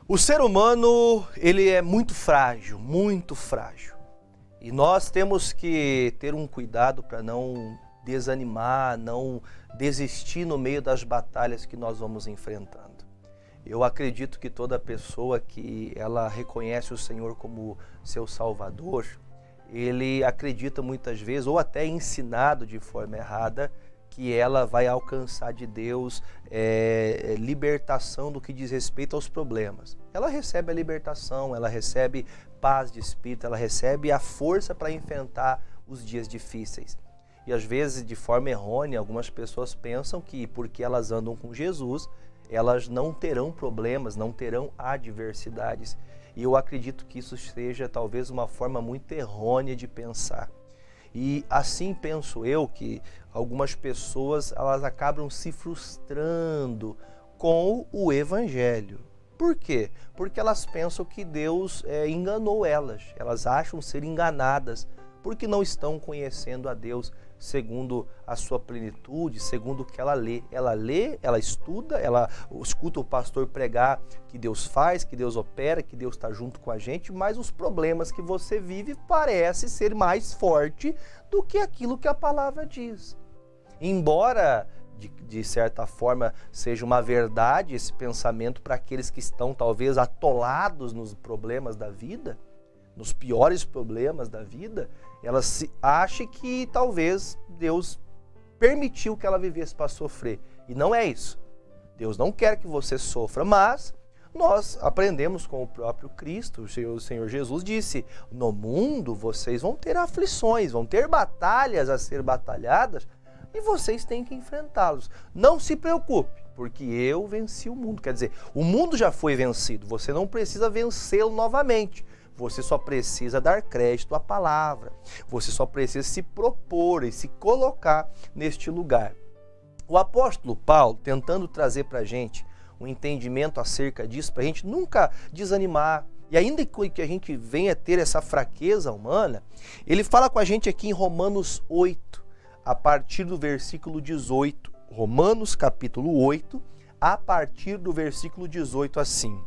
O ser humano, ele é muito frágil, muito frágil. E nós temos que ter um cuidado para não desanimar, não desistir no meio das batalhas que nós vamos enfrentando. Eu acredito que toda pessoa que ela reconhece o Senhor como seu Salvador, ele acredita muitas vezes, ou até ensinado de forma errada, que ela vai alcançar de Deus libertação do que diz respeito aos problemas. Ela recebe a libertação, ela recebe paz de espírito, ela recebe a força para enfrentar os dias difíceis. E às vezes, de forma errônea, algumas pessoas pensam que porque elas andam com Jesus, elas não terão problemas, não terão adversidades. E eu acredito que isso seja talvez uma forma muito errônea de pensar. E assim penso eu que algumas pessoas elas acabam se frustrando com o Evangelho. Por quê? Porque elas pensam que Deus enganou elas. Elas acham ser enganadas porque não estão conhecendo a Deus segundo a sua plenitude, segundo o que ela lê. Ela lê, ela estuda, ela escuta o pastor pregar que Deus faz, que Deus opera, que Deus está junto com a gente, mas os problemas que você vive parece ser mais forte do que aquilo que a palavra diz. Embora, de certa forma, seja uma verdade esse pensamento para aqueles que estão talvez atolados nos problemas da vida, nos piores problemas da vida, ela se acha que talvez Deus permitiu que ela vivesse para sofrer. E não é isso. Deus não quer que você sofra, mas nós aprendemos com o próprio Cristo. O Senhor Jesus disse, no mundo vocês vão ter aflições, vão ter batalhas a ser batalhadas e vocês têm que enfrentá-los. Não se preocupe, porque eu venci o mundo. Quer dizer, o mundo já foi vencido, você não precisa vencê-lo novamente. Você só precisa dar crédito à palavra. Você só precisa se propor e se colocar neste lugar. O apóstolo Paulo, tentando trazer para a gente um entendimento acerca disso, para a gente nunca desanimar, e ainda que a gente venha ter essa fraqueza humana, ele fala com a gente aqui em Romanos 8, a partir do versículo 18. Romanos capítulo 8, a partir do versículo 18 assim.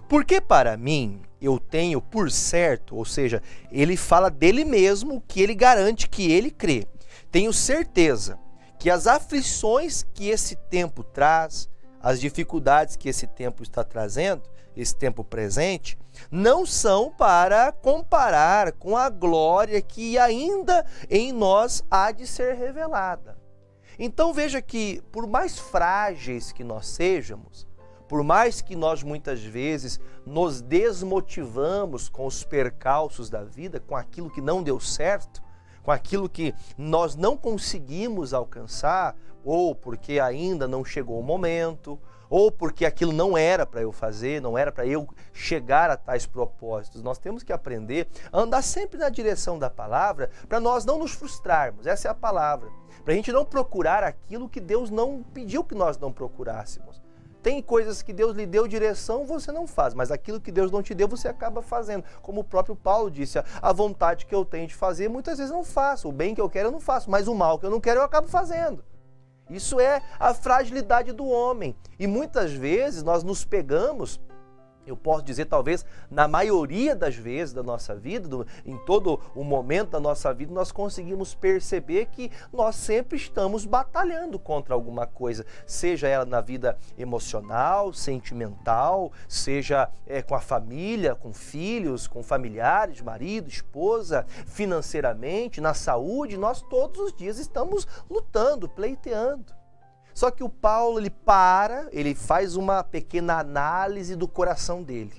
Porque para mim, eu tenho por certo, ou seja, ele fala dele mesmo, que ele garante que ele crê. Tenho certeza que as aflições que esse tempo traz, as dificuldades que esse tempo está trazendo, esse tempo presente, não são para comparar com a glória que ainda em nós há de ser revelada. Então veja que, por mais frágeis que nós sejamos, por mais que nós muitas vezes nos desmotivamos com os percalços da vida, com aquilo que não deu certo, com aquilo que nós não conseguimos alcançar, ou porque ainda não chegou o momento, ou porque aquilo não era para eu fazer, não era para eu chegar a tais propósitos. Nós temos que aprender a andar sempre na direção da palavra para nós não nos frustrarmos, essa é a palavra. Para a gente não procurar aquilo que Deus não pediu que nós não procurássemos. Tem coisas que Deus lhe deu direção, você não faz, mas aquilo que Deus não te deu, você acaba fazendo. Como o próprio Paulo disse, a vontade que eu tenho de fazer, muitas vezes não faço. O bem que eu quero, eu não faço, mas o mal que eu não quero, eu acabo fazendo. Isso é a fragilidade do homem. E muitas vezes nós nos pegamos, eu posso dizer talvez na maioria das vezes da nossa vida, em todo o momento da nossa vida, nós conseguimos perceber que nós sempre estamos batalhando contra alguma coisa, seja ela na vida emocional, sentimental, seja com a família, com filhos, com familiares, marido, esposa, financeiramente, na saúde, nós todos os dias estamos lutando, pleiteando. Só que o Paulo, ele faz uma pequena análise do coração dele.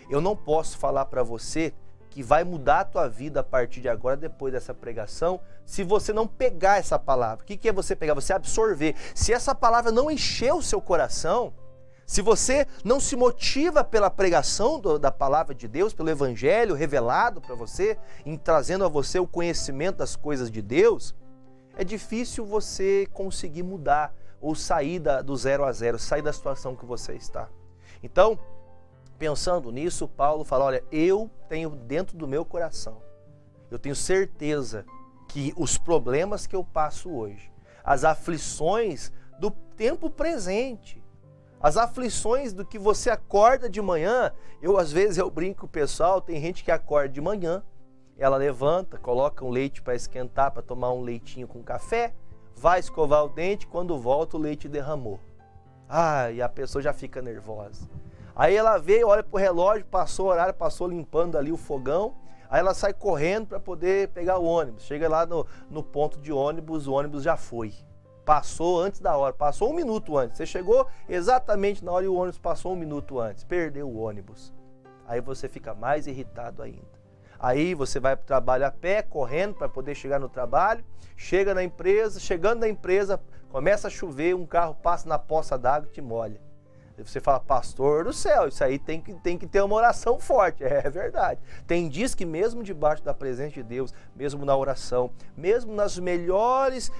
Eu não posso falar para você que vai mudar a tua vida a partir de agora, depois dessa pregação, se você não pegar essa palavra. O que é você pegar? Você absorver. Se essa palavra não encher o seu coração, se você não se motiva pela pregação da palavra de Deus, pelo Evangelho revelado para você, em trazendo a você o conhecimento das coisas de Deus, é difícil você conseguir mudar ou sair do 0 a 0, sair da situação que você está. Então, pensando nisso, Paulo fala, olha, eu tenho dentro do meu coração, eu tenho certeza que os problemas que eu passo hoje, as aflições do tempo presente, As aflições do que você acorda de manhã, às vezes eu brinco com o pessoal, tem gente que acorda de manhã, ela levanta, coloca um leite para esquentar, para tomar um leitinho com café, vai escovar o dente, quando volta o leite derramou. E a pessoa já fica nervosa. Aí ela vê, olha pro relógio, passou o horário, passou limpando ali o fogão, aí ela sai correndo para poder pegar o ônibus. Chega lá no ponto de ônibus, o ônibus já foi. Passou antes da hora, passou 1 minuto antes. Você chegou exatamente na hora e o ônibus passou 1 minuto antes. Perdeu o ônibus. Aí você fica mais irritado ainda. Aí você vai para o trabalho a pé, correndo para poder chegar no trabalho. Chega na empresa, chegando na empresa, começa a chover, um carro passa na poça d'água e te molha. Aí você fala, pastor do céu, isso aí tem que ter uma oração forte. É verdade. Tem dias que mesmo debaixo da presença de Deus, mesmo na oração, mesmo nos melhores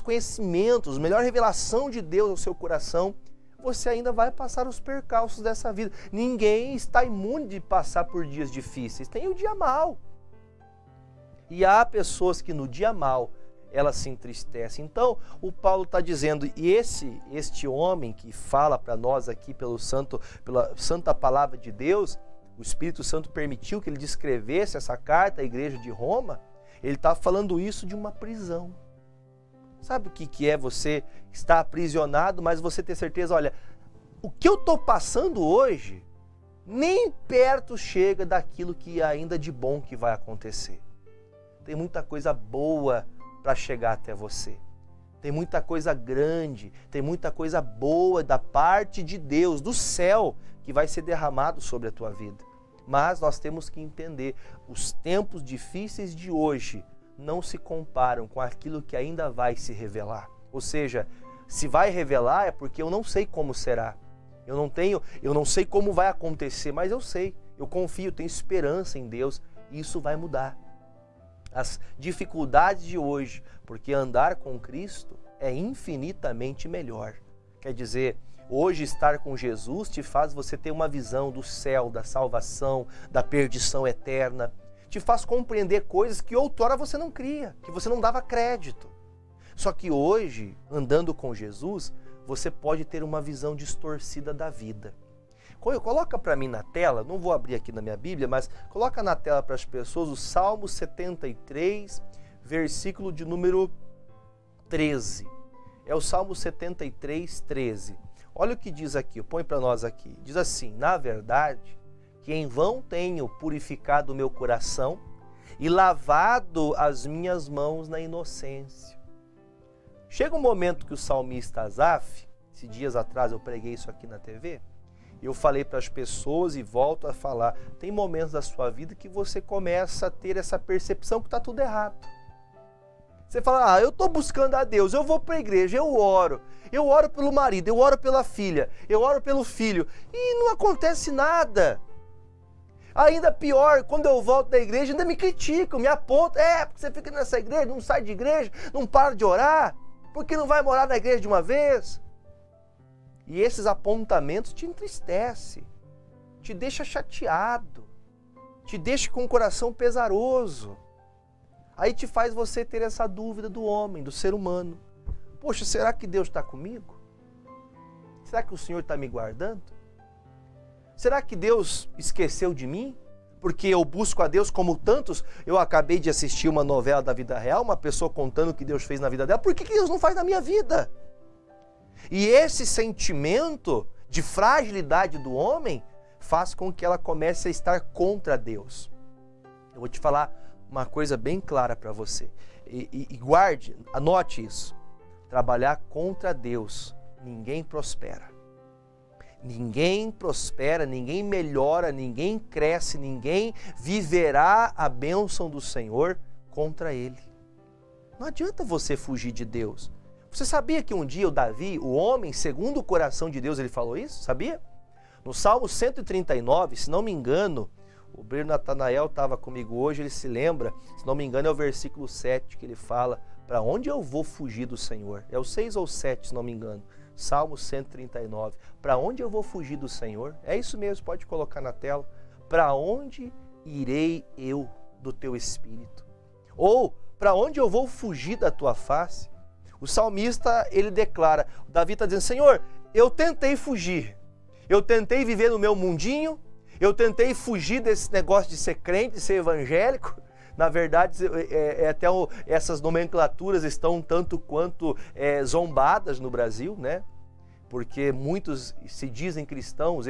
conhecimentos, melhor revelação de Deus ao seu coração, você ainda vai passar os percalços dessa vida. Ninguém está imune de passar por dias difíceis. Tem o dia mau. E há pessoas que no dia mau ela se entristece. Então, o Paulo está dizendo, e este homem que fala para nós aqui pela santa palavra de Deus, o Espírito Santo permitiu que ele descrevesse essa carta à igreja de Roma, ele está falando isso de uma prisão. Sabe o que é você estar aprisionado, mas você ter certeza, olha, o que eu estou passando hoje, nem perto chega daquilo que ainda de bom que vai acontecer. Tem muita coisa boa para chegar até você. Tem muita coisa grande, tem muita coisa boa da parte de Deus, do céu, que vai ser derramado sobre a tua vida. Mas nós temos que entender, os tempos difíceis de hoje não se comparam com aquilo que ainda vai se revelar. Ou seja, se vai revelar é porque eu não sei como será. Eu não sei como vai acontecer, mas eu sei, eu confio, tenho esperança em Deus e isso vai mudar. As dificuldades de hoje, porque andar com Cristo é infinitamente melhor. Quer dizer, hoje estar com Jesus te faz você ter uma visão do céu, da salvação, da perdição eterna. Te faz compreender coisas que outrora você não cria, que você não dava crédito. Só que hoje, andando com Jesus, você pode ter uma visão distorcida da vida. Coloca para mim na tela, não vou abrir aqui na minha Bíblia, mas coloca na tela para as pessoas o Salmo 73, versículo de número 13. É o Salmo 73, 13. Olha o que diz aqui, põe para nós aqui. Diz assim, na verdade, que em vão tenho purificado o meu coração e lavado as minhas mãos na inocência. Chega um momento que o salmista Asaf, esses dias atrás eu preguei isso aqui na TV, eu falei para as pessoas e volto a falar, tem momentos da sua vida que você começa a ter essa percepção que está tudo errado. Você fala, eu estou buscando a Deus, eu vou para a igreja, eu oro pelo marido, eu oro pela filha, eu oro pelo filho, e não acontece nada. Ainda pior, quando eu volto da igreja, ainda me criticam, me apontam, porque você fica nessa igreja, não sai de igreja, não para de orar, porque não vai morar na igreja de uma vez. E esses apontamentos te entristecem, te deixa chateado, te deixa com o coração pesaroso. Aí te faz você ter essa dúvida do homem, do ser humano. Poxa, será que Deus está comigo? Será que o Senhor está me guardando? Será que Deus esqueceu de mim? Porque eu busco a Deus como tantos. Eu acabei de assistir uma novela da vida real, uma pessoa contando o que Deus fez na vida dela. Por que Deus não faz na minha vida? E esse sentimento de fragilidade do homem faz com que ela comece a estar contra Deus. Eu vou te falar uma coisa bem clara para você. E guarde, anote isso. Trabalhar contra Deus, ninguém prospera. Ninguém prospera, ninguém melhora, ninguém cresce, ninguém viverá a bênção do Senhor contra Ele. Não adianta você fugir de Deus. Você sabia que um dia o Davi, o homem segundo o coração de Deus, ele falou isso? Sabia? No Salmo 139, se não me engano, o Breno Natanael estava comigo hoje, ele se lembra, se não me engano é o versículo 7 que ele fala, para onde eu vou fugir do Senhor? É o 6 ou 7, se não me engano. Salmo 139, para onde eu vou fugir do Senhor? É isso mesmo, pode colocar na tela. Para onde irei eu do teu espírito? Ou, para onde eu vou fugir da tua face? O salmista, ele declara, Davi está dizendo, Senhor, eu tentei fugir. Eu tentei viver no meu mundinho, eu tentei fugir desse negócio de ser crente, de ser evangélico. Na verdade, até essas nomenclaturas estão tanto quanto zombadas no Brasil, né? Porque muitos se dizem cristãos,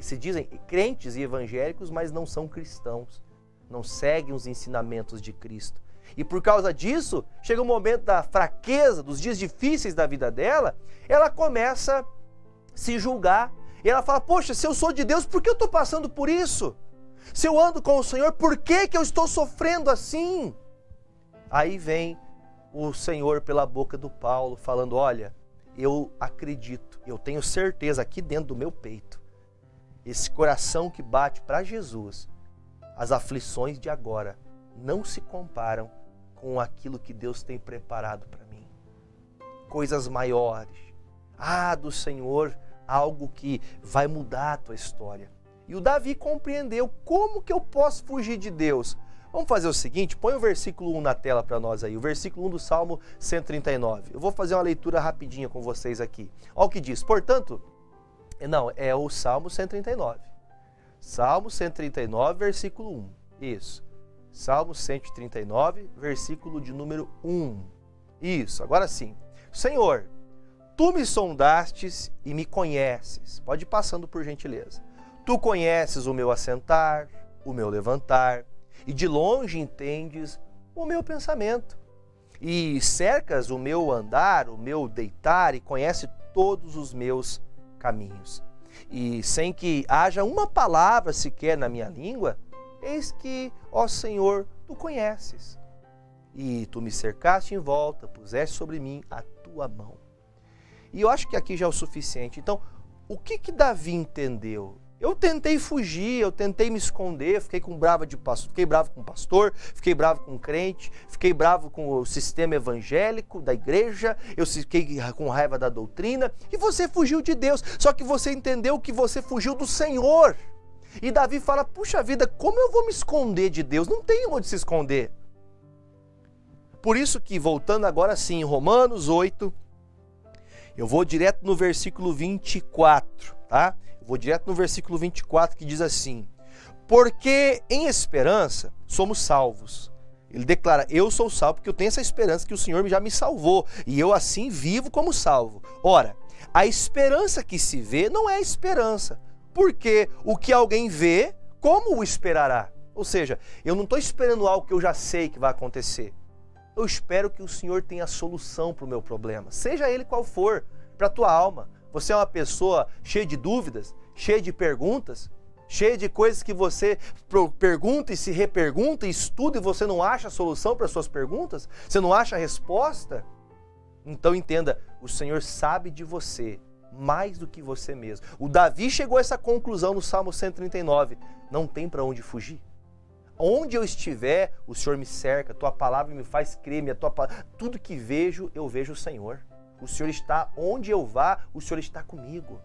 se dizem crentes e evangélicos, mas não são cristãos, não seguem os ensinamentos de Cristo. E por causa disso, chega um momento da fraqueza, dos dias difíceis da vida dela, ela começa a se julgar. E ela fala, poxa, se eu sou de Deus, por que eu estou passando por isso? Se eu ando com o Senhor, por que eu estou sofrendo assim? Aí vem o Senhor pela boca do Paulo falando, olha, eu acredito, eu tenho certeza aqui dentro do meu peito, esse coração que bate para Jesus, as aflições de agora não se comparam com aquilo que Deus tem preparado para mim. Coisas maiores. Do Senhor, algo que vai mudar a tua história. E o Davi compreendeu como que eu posso fugir de Deus. Vamos fazer o seguinte, põe o versículo 1 na tela para nós aí, o versículo 1 do Salmo 139. Eu vou fazer uma leitura rapidinha com vocês aqui. Olha o que diz, portanto, é o Salmo 139. Salmo 139, versículo 1. Isso. Salmo 139, versículo de número 1. Isso, agora sim. Senhor, tu me sondastes e me conheces. Pode ir passando por gentileza. Tu conheces o meu assentar, o meu levantar, e de longe entendes o meu pensamento. E cercas o meu andar, o meu deitar, e conhece todos os meus caminhos. E sem que haja uma palavra sequer na minha língua, eis que, ó Senhor, tu conheces. E tu me cercaste em volta, puseste sobre mim a tua mão. E eu acho que aqui já é o suficiente. Então, o que Davi entendeu? Eu tentei fugir, eu tentei me esconder, fiquei bravo com o pastor, fiquei bravo com o crente, fiquei bravo com o sistema evangélico da igreja, eu fiquei com raiva da doutrina, e você fugiu de Deus, só que você entendeu que você fugiu do Senhor. E Davi fala, puxa vida, como eu vou me esconder de Deus? Não tem onde se esconder. Por isso que, voltando agora sim, em Romanos 8, eu vou direto no versículo 24, tá? Vou direto no versículo 24 que diz assim, porque em esperança somos salvos. Ele declara, eu sou salvo porque eu tenho essa esperança que o Senhor já me salvou e eu assim vivo como salvo. Ora, a esperança que se vê não é esperança, porque o que alguém vê, como o esperará? Ou seja, eu não estou esperando algo que eu já sei que vai acontecer. Eu espero que o Senhor tenha a solução para o meu problema, seja ele qual for, para a tua alma. Você é uma pessoa cheia de dúvidas, cheia de perguntas, cheia de coisas que você pergunta e se repergunta, e estuda e você não acha a solução para as suas perguntas? Você não acha a resposta? Então entenda, o Senhor sabe de você mais do que você mesmo. O Davi chegou a essa conclusão no Salmo 139, não tem para onde fugir. Onde eu estiver, o Senhor me cerca, tua palavra me faz crer, tudo que vejo, eu vejo o Senhor. O Senhor está onde eu vá, o Senhor está comigo.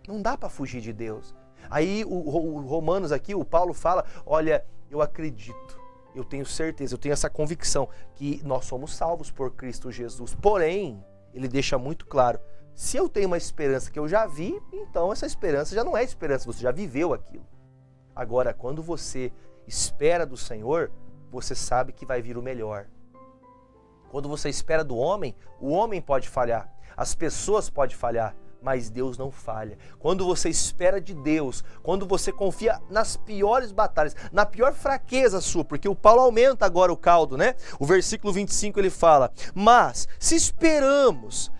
Não dá para fugir de Deus. Aí o Romanos aqui, o Paulo fala, olha, eu acredito, eu tenho certeza, eu tenho essa convicção que nós somos salvos por Cristo Jesus. Porém, ele deixa muito claro, se eu tenho uma esperança que eu já vi, então essa esperança já não é esperança, você já viveu aquilo. Agora, quando você espera do Senhor, você sabe que vai vir o melhor. Quando você espera do homem, o homem pode falhar, as pessoas podem falhar, mas Deus não falha. Quando você espera de Deus, quando você confia nas piores batalhas, na pior fraqueza sua, porque o Paulo aumenta agora o caldo, né? O versículo 25 ele fala, mas se esperamos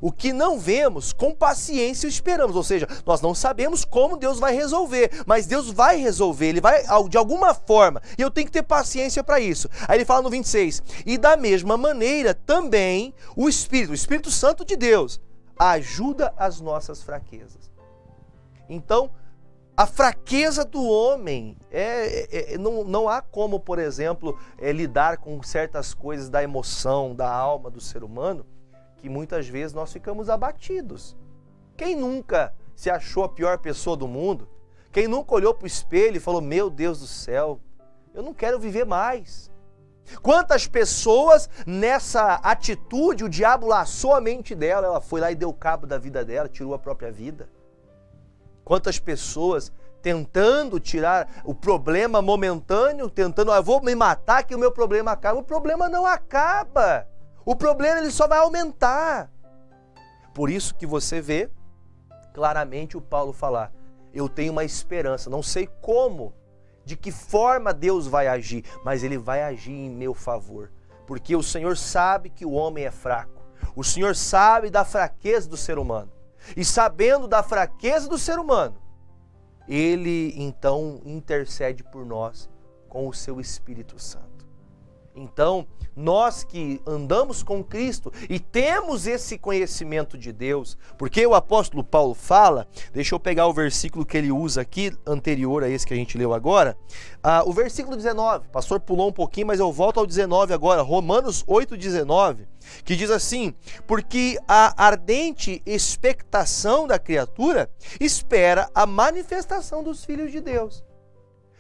o que não vemos, com paciência esperamos. Ou seja, nós não sabemos como Deus vai resolver, mas Deus vai resolver, Ele vai de alguma forma, e eu tenho que ter paciência para isso. Aí ele fala no 26, e da mesma maneira também o Espírito Santo de Deus, ajuda as nossas fraquezas. Então, a fraqueza do homem, não há como, por exemplo, lidar com certas coisas da emoção, da alma do ser humano, que muitas vezes nós ficamos abatidos. Quem nunca se achou a pior pessoa do mundo? Quem nunca olhou para o espelho e falou, meu Deus do céu, eu não quero viver mais. Quantas pessoas nessa atitude, o diabo laçou a mente dela, ela foi lá e deu cabo da vida dela, tirou a própria vida. Quantas pessoas tentando tirar o problema momentâneo, tentando, eu vou me matar que o meu problema acaba. O problema não acaba. O problema ele só vai aumentar. Por isso que você vê claramente o Paulo falar, eu tenho uma esperança, não sei como, de que forma Deus vai agir, mas Ele vai agir em meu favor. Porque o Senhor sabe que o homem é fraco. O Senhor sabe da fraqueza do ser humano. E sabendo da fraqueza do ser humano, Ele então intercede por nós com o seu Espírito Santo. Então, nós que andamos com Cristo e temos esse conhecimento de Deus, porque o apóstolo Paulo fala, deixa eu pegar o versículo que ele usa aqui, anterior a esse que a gente leu agora, o versículo 19, o pastor pulou um pouquinho, mas eu volto ao 19 agora, Romanos 8,19, que diz assim, porque a ardente expectação da criatura espera a manifestação dos filhos de Deus.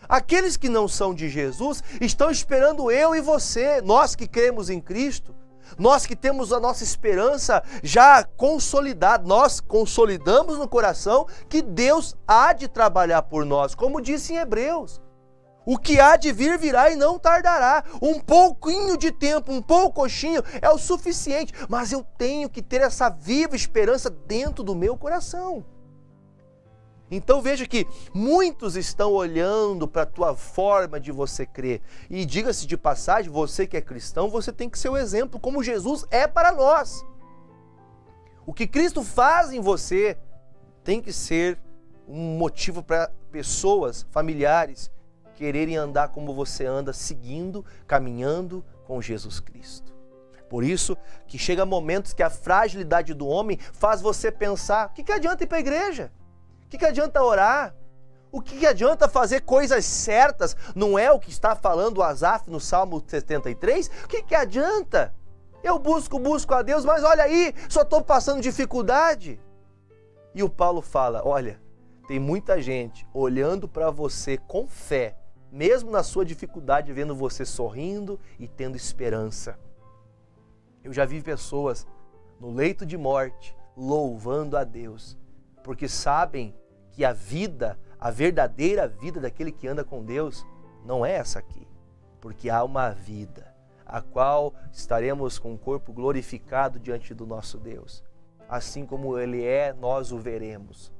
Aqueles que não são de Jesus estão esperando eu e você, nós que cremos em Cristo, nós que temos a nossa esperança já consolidada, nós consolidamos no coração que Deus há de trabalhar por nós, como disse em Hebreus. O que há de vir virá e não tardará. Um pouquinho de tempo, um poucochinho é o suficiente, mas eu tenho que ter essa viva esperança dentro do meu coração. Então veja que muitos estão olhando para a tua forma de você crer. E diga-se de passagem, você que é cristão, você tem que ser o exemplo como Jesus é para nós. O que Cristo faz em você tem que ser um motivo para pessoas, familiares, quererem andar como você anda, seguindo, caminhando com Jesus Cristo. Por isso que chega momentos que a fragilidade do homem faz você pensar, o que adianta ir para a igreja? O que adianta orar? O que adianta fazer coisas certas? Não é o que está falando o Asaf no Salmo 73? O que adianta? Eu busco a Deus, mas olha aí, só estou passando dificuldade. E o Paulo fala, olha, tem muita gente olhando para você com fé, mesmo na sua dificuldade, vendo você sorrindo e tendo esperança. Eu já vi pessoas no leito de morte, louvando a Deus, porque sabem que a vida, a verdadeira vida daquele que anda com Deus, não é essa aqui. Porque há uma vida, a qual estaremos com o corpo glorificado diante do nosso Deus. Assim como Ele é, nós o veremos.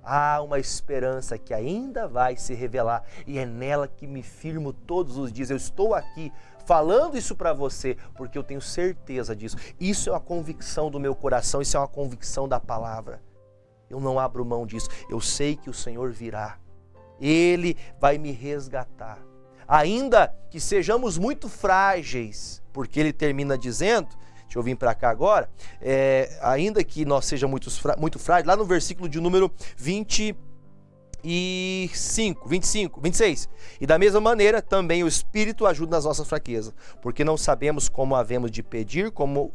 Há uma esperança que ainda vai se revelar e é nela que me firmo todos os dias. Eu estou aqui falando isso para você porque eu tenho certeza disso. Isso é uma convicção do meu coração, isso é uma convicção da palavra. Eu não abro mão disso. Eu sei que o Senhor virá. Ele vai me resgatar. Ainda que sejamos muito frágeis, porque ele termina dizendo, deixa eu vir para cá agora, ainda que nós sejamos muito frágeis, lá no versículo de número 26. E da mesma maneira, também o Espírito ajuda nas nossas fraquezas, porque não sabemos como havemos de pedir, como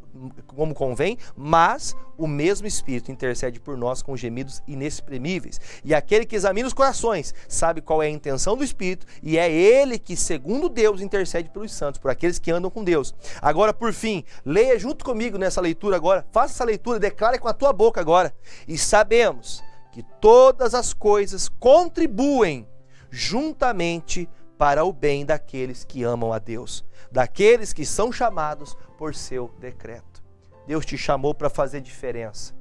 convém, mas o mesmo Espírito intercede por nós com gemidos inexprimíveis. E aquele que examina os corações sabe qual é a intenção do Espírito, e é Ele que, segundo Deus, intercede pelos santos, por aqueles que andam com Deus. Agora, por fim, leia junto comigo nessa leitura agora, faça essa leitura, declare com a tua boca agora. E sabemos que todas as coisas contribuem juntamente para o bem daqueles que amam a Deus, daqueles que são chamados por seu decreto. Deus te chamou para fazer diferença.